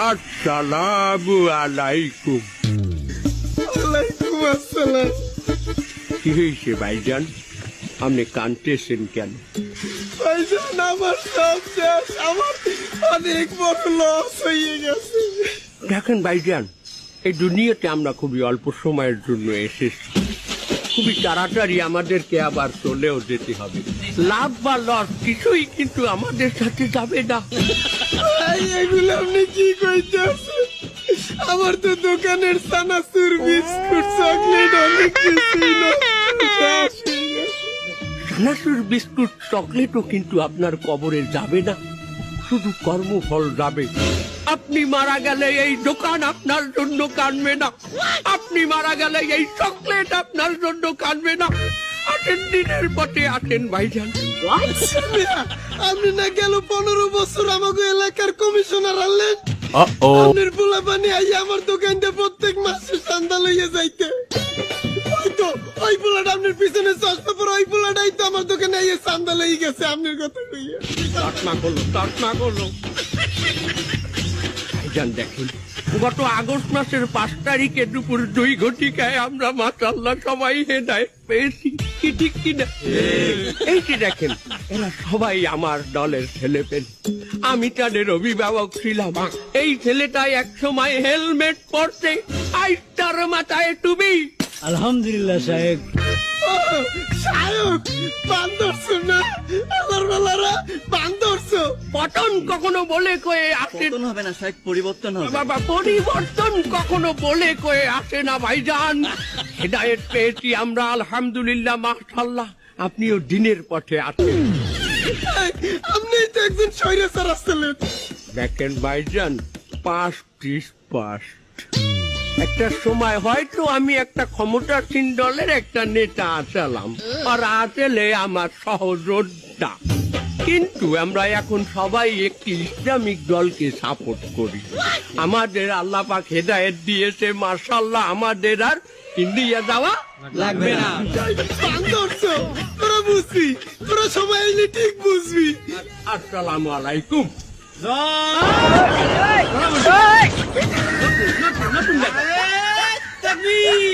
আসসালামু আলাইকুম। ওয়ালাইকুম আসসালাম। কি হয়েছে ভাইজান, আপনি কাঁদতেছেন কেন? ভাইজান আমার সব শেষ, আমার অনেক বড় লস হয়ে গেছে। দেখেন ভাইজান, এই দুনিয়াতে আমরা খুবই অল্প সময়ের জন্য এসেছি, খুবই তাড়াতাড়ি আমাদেরকে আবার চলেও যেতে হবে। লাভ বা লস কিছুই কিন্তু আমাদের সাথে যাবে না। ভাই এগুলো আপনি কি কইতেছেন? আমার তো দোকানের চানাচুর বিস্কুট চকলেট অনেক কিছুই শেষ হয়ে গেছে। চানাচুর বিস্কুট চকলেটও কিন্তু আপনার কবরে যাবে না, শুধু কর্মফল যাবে। আপনি মারা গেলে এই দোকান আপনার জন্য কাঁদবে না, আপনি মারা গেলে এই চকলেট আপনার জন্য কাঁদবে না। আসেন, দিনের পথে আসেন ভাইজান। আপনি না গেল 15 বছর আমাকে এলাকার কমিশনার আনলেন। আপনার পোলা পানি আই আমার দোকানটা প্রত্যেক মাসে চান্দা লইয়া যাইতে। হয়তো ওই পোলাটা আপনার পিছনে চশমা পরে ওই পোলাটাই তো আমার দোকানে আইয়া চান্দা লইয়া গেছে আপনার কথা কইয়া। তটনা করলো। ভাইজান দেখেন, গত আগস্ট মাসের 5 তারিখে দুপুর 2 ঘটিকায় আমরা মাশাআল্লাহ সবাই হেদায়েত পেয়েছি, কি ঠিক কিনা? এই যে দেখেন, এরা সবাই আমার দলের ছেলেপেলে, আমি তাদের অভিভাবক ছিলাম। এই ছেলেটাই এক সময় হেলমেট পরতে, আজ তার মাথায় টুপি। আলহামদুলিল্লাহ সাহেব। সায়ক বান্দরছো না, আমার বেলারা বান্দরছো। পতন কখনো বলে কয়ে আসে পতন হবে না সাহেব, পরিবর্তন হবে। বাবা, পরিবর্তন কখনো বলে কয়ে আসে না ভাইজান। হেদায়েত পেয়েছি আমরা আলহামদুলিল্লাহ, মাশাআল্লাহ। আপনিও দিনের পথে আছেন। আপনি তো একজন স্বৈরাচার আসছিলেন। দেখেন ভাইজান, 5-30 একটা সময় হয়তো আমি একটা ক্ষমতাসীন দলের একটা নেতা আসালাম, আর আসলে আমার সহযোদ্ধা। কিন্তু আমরা এখন সবাই একটি ইসলামিক দলকে সাপোর্ট করি। আমাদের আল্লাহ পাক হেদায়েত দিয়েছে, মাশাআল্লাহ। আমাদের আর ইন্ডিয়া যাওয়া লাগবে না। বান্দরছো, তোরা বুঝবি, তোরা সবাই এলে ঠিক বুঝবি। আসসালামু আলাইকুম। তাকবীর।